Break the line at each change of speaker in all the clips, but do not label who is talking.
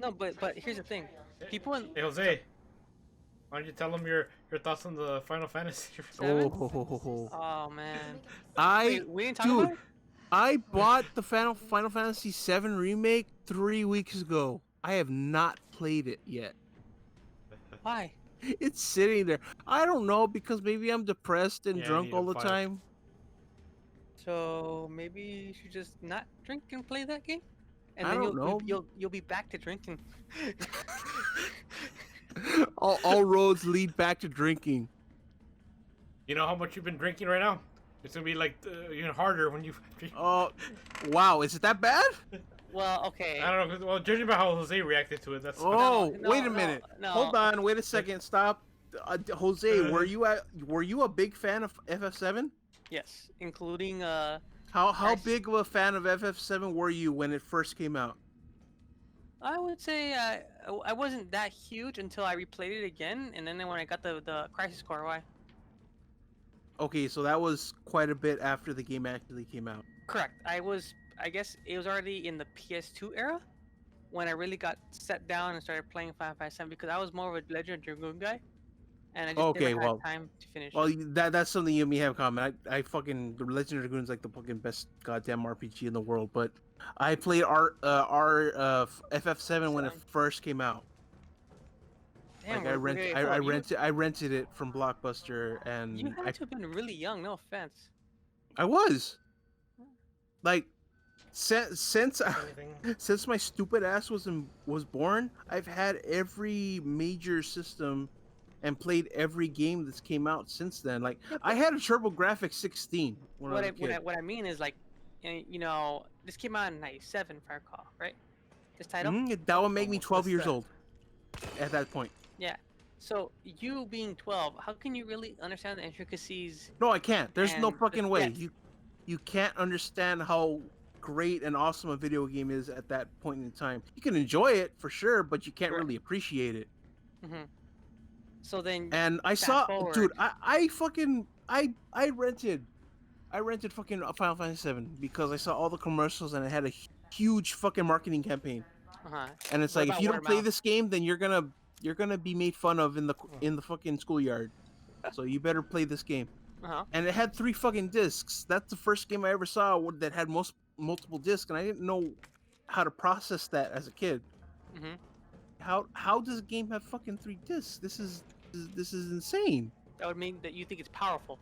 No, but here's the thing. People in
Hey Jose, why don't you tell them your thoughts on the Final Fantasy?
seven.
Oh.
Oh man.
I,
Wait, we didn't talk about
dude,
it.
I bought the Final Fantasy 7 remake 3 weeks ago. I have not played it yet.
Why?
It's sitting there. I don't know because maybe I'm depressed and
Yeah, I
drunk
need to
all the
file.
time.
So maybe you should just not drink and play that game, and
I
then
don't know.
you'll be back to drinking.
All roads lead back to drinking.
You know how much you've been drinking right now? It's gonna be like even harder when you.
Oh, wow! Is it that bad?
Well, okay.
I don't know. Well, judging by how Jose reacted to it, that's.
Oh,
No,
wait a
no,
minute.
no.
Hold on. Wait a second. Stop. Jose,
Uh,
were you a big fan of FF7?
Yes, including
How
Crisis.
big of a fan of FF7 were you when it first came out?
I would say I wasn't that huge until I replayed it again, and then when I got the Crisis Core. Why?
Okay, so that was quite a bit after the game actually came out.
Correct. I guess it was already in the PS2 era when I really got set down and started playing 557 because I was more of a Legend of Dragoon guy, and I just
Okay,
never had
well,
time to finish.
that's something you and me have in common. I fucking the Legend of Dragoon's like the fucking best goddamn RPG in the world. But I played FF7 when it first came out.
Damn,
Like
hold on,
I rented it from Blockbuster, and
you had to have been really young. No offense.
I was like since
anything.
since my stupid ass was born, I've had every major system and played every game that's came out since then. Like
Yeah,
I had a TurboGrafx 16 when I was a kid.
what I mean is like, this came out in '97, if I recall, right? This title.
That would make me
Almost
12 years
that.
old at that point.
Yeah. So you being 12, how can you really understand the intricacies?
No, I can't. There's no
And the
fucking way.
depth.
You can't understand how great and awesome a video game is at that point in time. You can enjoy it for sure, but you can't
Correct.
really appreciate it.
Mm-hmm. So then,
And I
fast
saw,
forward.
dude, I rented fucking Final Fantasy 7 because I saw all the commercials and it had a huge fucking marketing campaign.
Uh-huh.
And it's
What
like if
about
you
word
don't
of
play
mouth?
this game, then you're gonna be made fun of in the fucking schoolyard. So you better play this game.
Uh-huh.
And it had 3 fucking discs. That's the first game I ever saw that had multiple discs, and I didn't know how to process that as a kid.
Mm-hmm.
How does a game have fucking 3 discs? This is insane.
That would mean that you think it's powerful.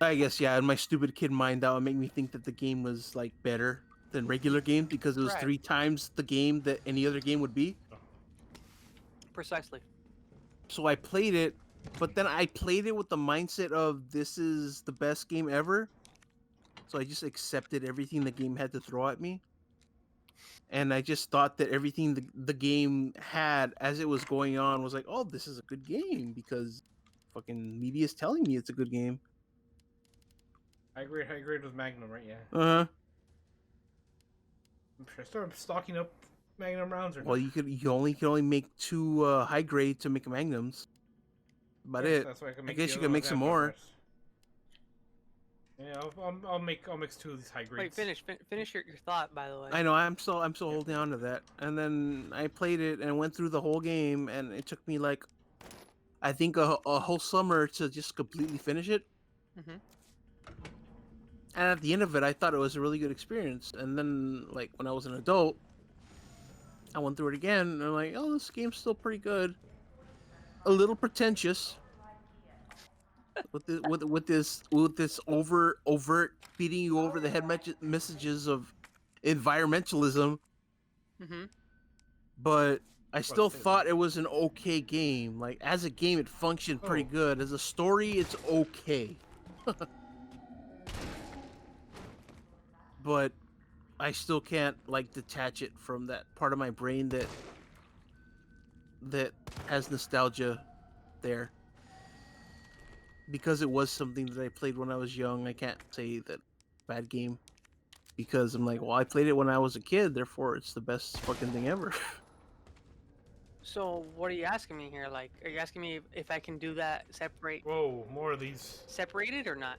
I guess yeah. In my stupid kid mind, that would make me think that the game was like better than regular games because it was
Right.
3 times the game that any other game would be.
Precisely.
So I played it, but then I played it with the mindset of this is the best game ever. So I just accepted everything the game had to throw at me. And I just thought that everything the game had as it was going on was like, oh, this is a good game because fucking media is telling me it's a good game.
I agreed with Magnum, right? Yeah.
Uh-huh.
Should I start stocking up Magnum rounds or
Well,
not?
you can only make 2 high grade to make magnums. About
Yeah,
it.
That's why I can
I
make
guess
the
you
other
can make
ones
some
and
more.
progress. Yeah, I'll mix 2 of these high grades.
Wait, finish your thought, by the way.
I know I'm still holding on to that. And then I played it and went through the whole game, and it took me like I think a whole summer to just completely finish it.
Mm-hmm.
And at the end of it, I thought it was a really good experience. And then, like when I was an adult, I went through it again, and I'm like, oh, this game's still pretty good. A little pretentious. With this overt beating you over the head messages of environmentalism,
Mm-hmm.
but I still
say
thought it was an okay game. Like as a game, it functioned pretty good. As a story, it's okay. But I still can't like detach it from that part of my brain that has nostalgia there. Because it was something that I played when I was young, I can't say that bad game. Because I'm like, well, I played it when I was a kid, therefore it's the best fucking thing ever.
So what are you asking me here? Like, are you asking me if I can do that
Whoa, more of these.
separated or not?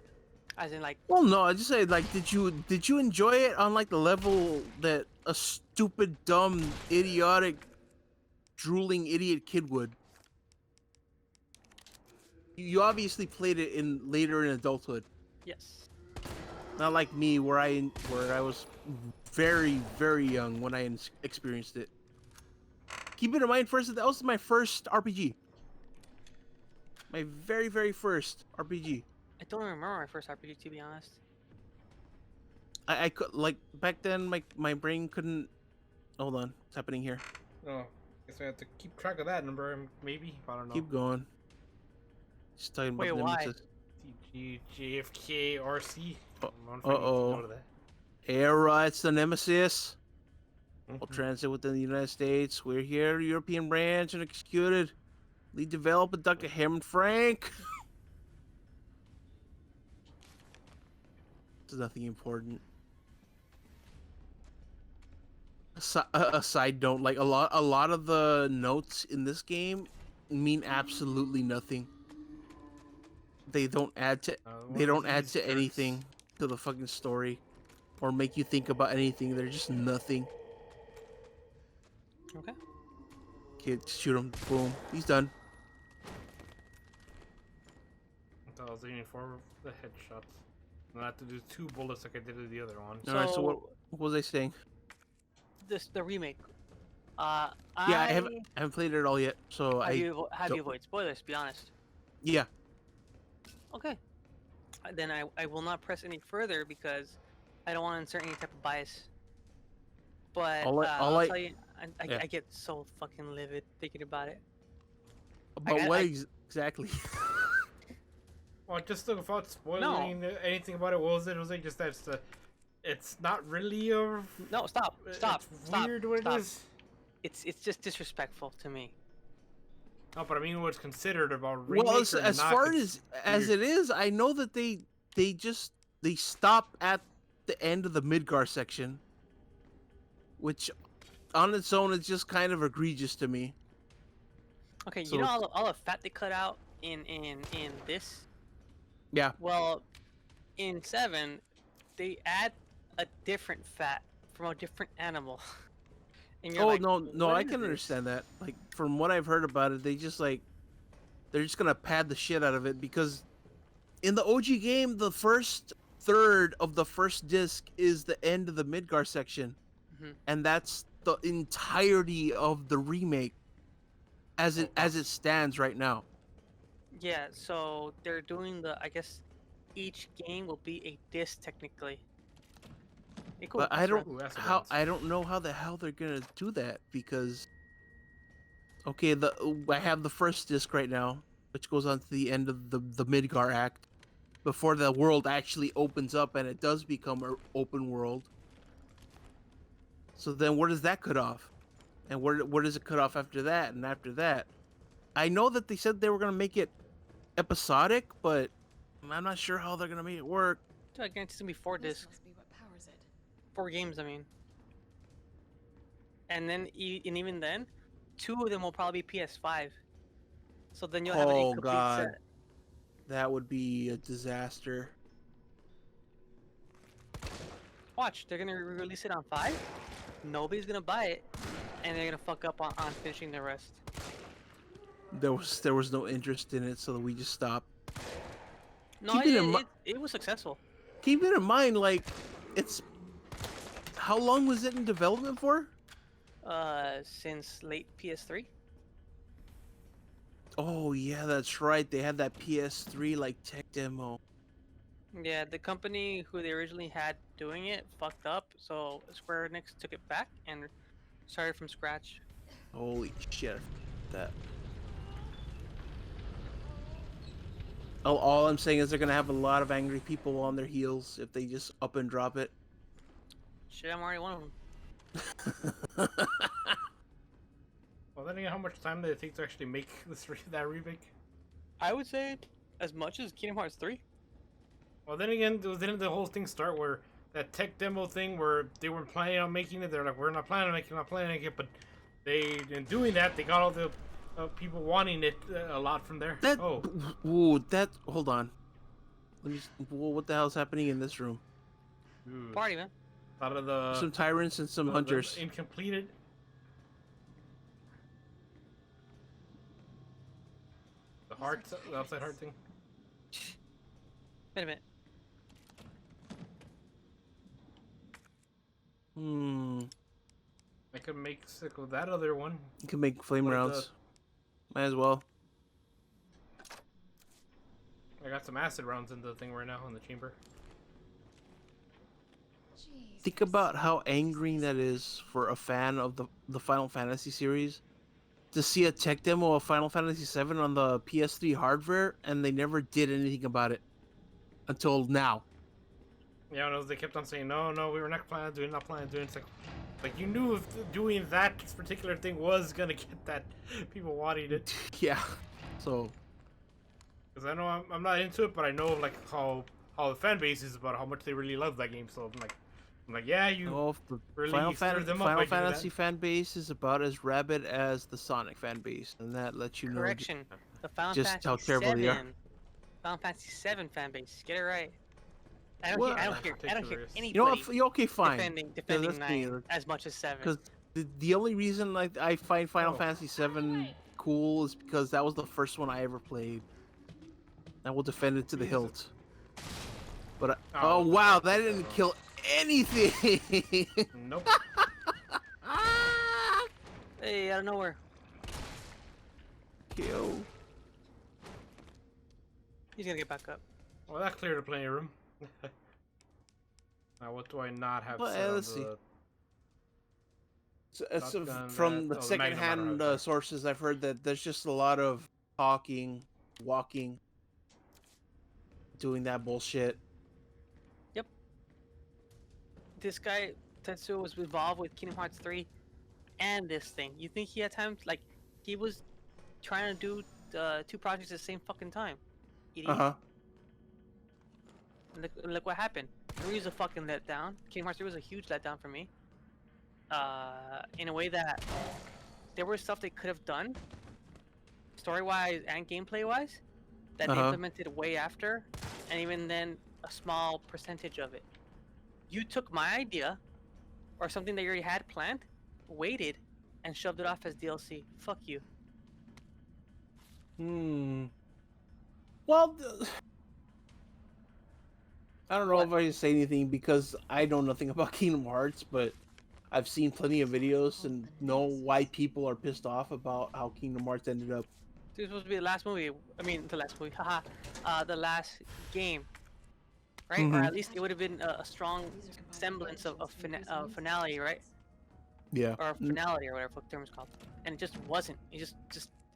As in, like,
Well, no, I just say like, did you enjoy it on like the level that a stupid, dumb, idiotic, drooling idiot kid would? You obviously played it in later in adulthood,
yes.
not like me, where I was very very young when I experienced it. Keep it in mind, first that was my first RPG, my very very first RPG.
I don't remember my first RPG, to be honest.
I could like back then my brain couldn't. Hold on, what's happening here?
Oh, guess I have to keep track of that number. Maybe I don't know.
Keep going. Just talking
Wait,
about
why?
Nemesis.
TG, JFK, RC.
Uh
I'm trying to
oh.
know that.
Era, it's the Nemesis. Will
Mhm.
transit within the United States. We're here, European branch, and executed. Lead developer Dr. Herman Frank. There's nothing important. A side note, like a lot of the notes in this game mean absolutely nothing. They don't add to
One of those Easter eggs.
anything to the fucking story or make you think about anything. They're just nothing.
Okay.
Kid, shoot him. Boom. He's done.
I thought I was aiming for the headshots. And I have to do 2 bullets like I did with the other one.
All right. So what
So,
was I saying?
the remake.
Yeah, I haven't played it all yet. So
Have
I
you
don't-
avoided spoilers? Be honest.
yeah.
Okay. Then I will not press any further because I don't want to insert any type of bias. But I'll tell you,
yeah.
I get so fucking livid thinking about it.
But
I-
what
I-
exactly?
Well, just without spoiling anything about it, what was it? Was it just that it's not really a...
No, stop.
It's
Stop.
weird what
stop.
it is.
It's just disrespectful to me.
No, but I mean what's considered about remake
Well,
or
as
not,
far
it's
as
weird.
it is, I know that they stop at the end of the Midgar section, which on its own is just kind of egregious to me.
Okay,
So
you know all the fat they cut out in this?
Yeah.
Well, in 7, they add a different fat from a different animal. And you're
Oh
like,
no,
"What
I
is
can
this?"
understand that. Like from what I've heard about it, they're just gonna pad the shit out of it because in the OG game, the first third of the first disc is the end of the Midgar section,
Mhm.
and that's the entirety of the remake as it stands right now.
Yeah, so they're doing I guess each game will be a disc technically. Hey, cool.
But I
sure.
don't
Ooh, that's what
I don't know how the hell they're gonna do that because okay, I have the first disc right now, which goes on to the end of the Midgar act before the world actually opens up and it does become an open world. So then where does that cut off? And where does it cut off after that and after that? I know that they said they were gonna make it episodic, but I'm not sure how they're gonna make it work.
Dude, I guarantee it's gonna be 4
This
discs,
must be what powers it.
4 games. I mean, and then and even then, 2 of them will probably be PS5. So then you'll have an
Oh
incomplete
god,
set.
that would be a disaster.
Watch, they're gonna release it on 5. Nobody's gonna buy it, and they're gonna fuck up on finishing the rest.
There was no interest in it, so we just stopped.
No,
Keep it in
it was successful.
Keep it in mind, like it's how long was it in development for?
Since late PS3.
Oh yeah, that's right. They had that PS3 like tech demo.
Yeah, the company who they originally had doing it fucked up, so Square Enix took it back and started from scratch.
Holy shit, I forgot that. All I'm saying is they're gonna have a lot of angry people on their heels if they just up and drop it.
Shit, I'm already one of them.
Well, then again, how much time did it take to actually make that remake?
I would say as much as Kingdom Hearts 3.
Well, then again, didn't the whole thing start where that tech demo thing where they weren't planning on making it? They're like, we're not planning on making it, but in doing that, they got all the people wanting it a lot from there.
That
oh,
hold on. What the hell's happening in this room?
Dude,
Party, man.
out of the
Some tyrants and some hunters.
the incompleted. The heart, the outside heart thing.
Wait a minute.
I could make sick with that other one.
You can make flame
Like
rounds. Might as well.
I got some acid rounds in the thing right now in the chamber.
Think about how angering that is for a fan of the Final Fantasy series to see a tech demo of Final Fantasy VII on the PS3 hardware and they never did anything about it until now.
Yeah, no, they kept on saying, no, we were not planning on doing it. It's like you knew if doing that particular thing was gonna get that people wanting it.
Yeah. So.
Because I know I'm not into it, but I know like how the fan base is about how much they really love that game. So I'm like, yeah, you
The
really
Final,
stirred them up
Final
by doing
Fantasy fan base is about as rabid as the Sonic fan base, and that lets you know
Correction. The Final
just
Fantasy
how terrible they are.
7. Final Fantasy 7 fan base. Get it right. I don't
Well,
hear anybody
You know what? Okay, fine.
defending
that's
9
me.
as much as 7.
Because the only reason I find Final Fantasy VII cool is because that was the first one I ever played. I will defend it to the hilt. But oh wow, that didn't kill anything.
Nope.
Hey, out of nowhere.
Kill.
He's gonna get back up.
Well, that cleared plenty of room. Now, what do I not have
Well,
set on
let's see. So,
Shotgun,
from the
the
secondhand
Magnum Auto.
sources, I've heard that there's just a lot of talking, walking, doing that bullshit.
This guy Tetsuo was involved with Kingdom Hearts 3 and this thing. You think he had time? Like, he was trying to do the 2 projects at the same fucking time. Idiot. And look what happened. 3 was a fucking letdown. Kingdom Hearts 3 was a huge letdown for me. In a way that there was stuff they could have done, story-wise and gameplay-wise, that they implemented way after, and even then, a small percentage of it. You took my idea, or something that you already had planned, waited, and shoved it off as DLC. Fuck you.
Well, I don't know if I can say anything because I know nothing about Kingdom Hearts, but I've seen plenty of videos and know why people are pissed off about how Kingdom Hearts ended up.
This was supposed to be the last movie. I mean, the last movie. Haha. The last game. Right? Or at least it would have been a strong semblance of finale, right?
Yeah.
Or finality, or whatever the term is called. And it just wasn't. It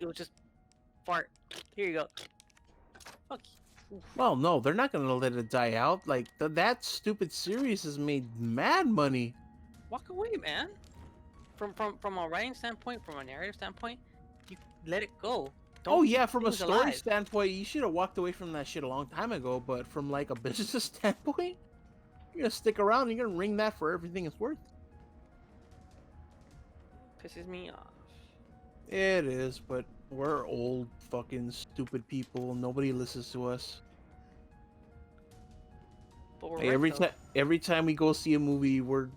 was just fart. Here you go. Fuck you.
Well, no, they're not gonna let it die out. Like that stupid series has made mad money.
Walk away, man. From a writing standpoint, from a narrative standpoint, you let it go.
Oh yeah, from a
things
story
alive.
standpoint, you should have walked away from that shit a long time ago. But from like a business standpoint, you're gonna stick around. And you're gonna ring that for everything it's worth.
Pisses me off.
It is, but we're old, fucking stupid people. Nobody listens to us.
But we're
Like, every time we go see a movie, we're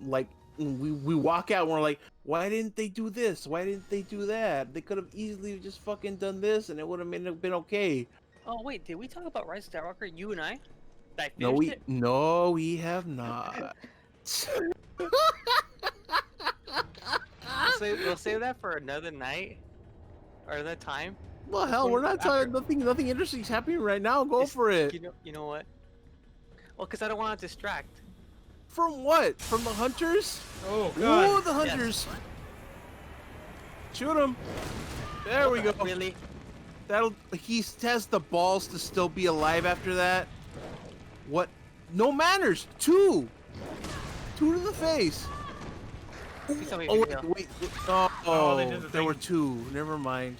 like, we walk out and we're like, why didn't they do this? Why didn't they do that? They could have easily just fucking done this, and it would have been okay.
Oh wait, did we talk about Rise of Skywalker? You and I?
No, we have not.
We'll save that for another night or another time.
Well, hell, we're not talking. Nothing interesting is happening right now. Go for it.
You know what? Well, because I don't want to distract.
From what? From the hunters?
Oh god.
Ooh, the hunters!
Yes.
Shoot him! There we go.
Really?
He has the balls to still be alive after that. What? No manners. 2 to the face.
Please tell me
Oh
video.
wait. Oh,
they did the
there were
thing.
2. Never mind.